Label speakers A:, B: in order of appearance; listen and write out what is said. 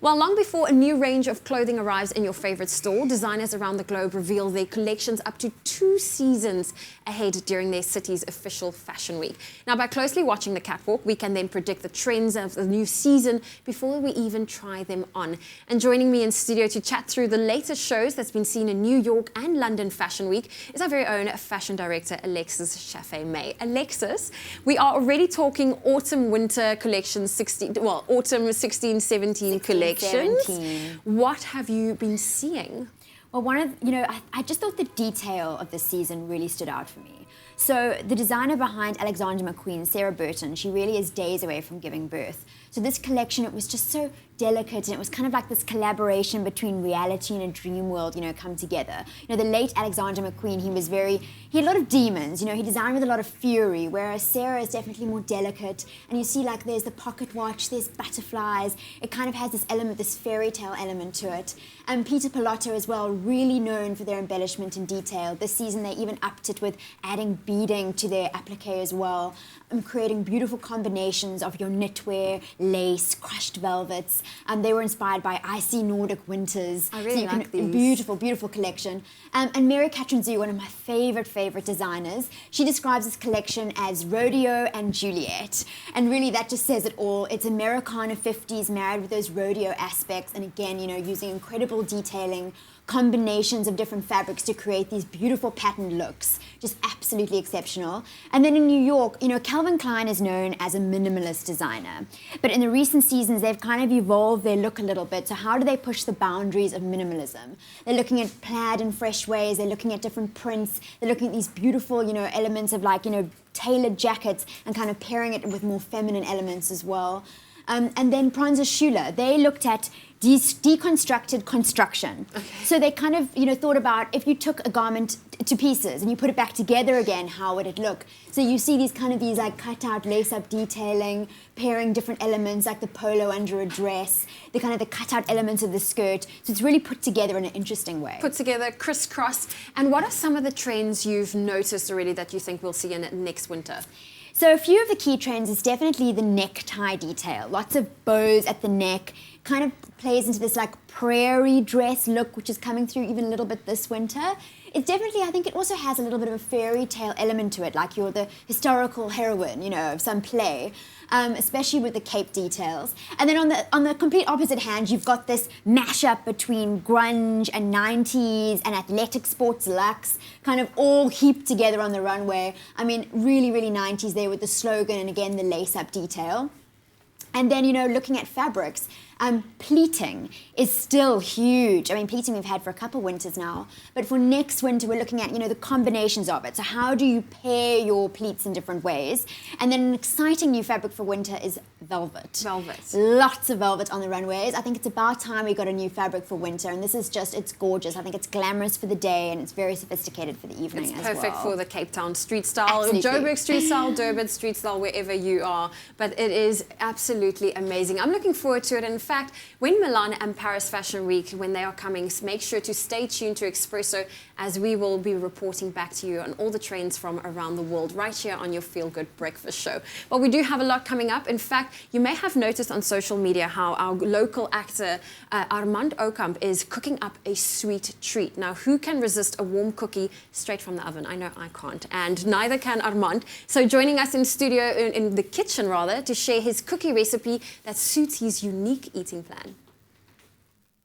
A: Well, long before a new range of clothing arrives in your favorite store, designers around the globe reveal their collections up to 2 seasons ahead during their city's official fashion week. Now, by closely watching the catwalk, we can then predict the trends of the new season before we even try them on. And joining me in studio to chat through the latest shows that's been seen in New York and London Fashion Week is our very own fashion director, Alexis Chaffe Mey. Alexis, we are already talking autumn-winter collection autumn 16-17 collections.
B: 17.
A: What have you been seeing?
B: Well, I just thought the detail of this season really stood out for me. So the designer behind Alexander McQueen, Sarah Burton, she really is days away from giving birth. So this collection, it was just so delicate, and it was kind of like this collaboration between reality and a dream world, come together. The late Alexander McQueen, he had a lot of demons, he designed with a lot of fury, whereas Sarah is definitely more delicate, and you see like there's the pocket watch, there's butterflies, it kind of has this element, this fairy tale element to it. And Peter Pilotto as well, really known for their embellishment and detail. This season they even upped it with adding beading to their applique as well, creating beautiful combinations of your knitwear, lace, crushed velvets. They were inspired by icy Nordic winters.
A: I really like these.
B: Beautiful, beautiful collection. And Mary Catherine Zhu, one of my favorite designers, she describes this collection as Rodeo and Juliet. And really that just says it all. It's Americana 50s married with those rodeo aspects, and again, using incredible detailing, combinations of different fabrics to create these beautiful patterned looks, just absolutely exceptional. And then in New York, Calvin Klein is known as a minimalist designer, but in the recent seasons they've kind of evolved their look a little bit. So how do they push the boundaries of minimalism? They're looking at plaid in fresh ways, they're looking at different prints, they're looking at these beautiful, elements of like, tailored jackets and kind of pairing it with more feminine elements as well. And then Pranza Schuler, they looked at deconstructed construction. Okay. So they kind of, thought about if you took a garment to pieces and you put it back together again, how would it look? So you see these like cut-out lace-up detailing, pairing different elements like the polo under a dress, the cut-out elements of the skirt. So it's really put together in an interesting way.
A: Put together, crisscross. And what are some of the trends you've noticed already that you think we'll see in next winter?
B: So a few of the key trends is definitely the necktie detail. Lots of bows at the neck, kind of plays into this like prairie dress look, which is coming through even a little bit this winter. It's definitely, I think it also has a little bit of a fairy tale element to it, like you're the historical heroine, of some play, especially with the cape details. And then on the complete opposite hand, you've got this mashup between grunge and 90s and athletic sports luxe, kind of all heaped together on the runway. I mean, really, really 90s there with the slogan and again, the lace-up detail. And then, looking at fabrics, pleating is still huge. I mean, pleating we've had for a couple winters now, but for next winter we're looking at, the combinations of it. So how do you pair your pleats in different ways? And then an exciting new fabric for winter is velvet.
A: Velvet.
B: Lots of velvet on the runways. I think it's about time we got a new fabric for winter, and this is it's gorgeous. I think it's glamorous for the day and it's very sophisticated for the evening as well.
A: It's perfect for the Cape Town street style,
B: Absolutely.
A: Joburg street style, Durban street style, wherever you are. But it is absolutely amazing. I'm looking forward to it. In fact, when Milan and Paris Fashion Week, when they are coming, make sure to stay tuned to Expresso, as we will be reporting back to you on all the trends from around the world right here on your Feel Good Breakfast Show. Well, we do have a lot coming up. In fact, you may have noticed on social media how our local actor Armand Okamp is cooking up a sweet treat. Now, who can resist a warm cookie straight from the oven? I know I can't, and neither can Armand. So joining us in studio, in the kitchen rather, to share his cookie recipe that suits his unique eating plan.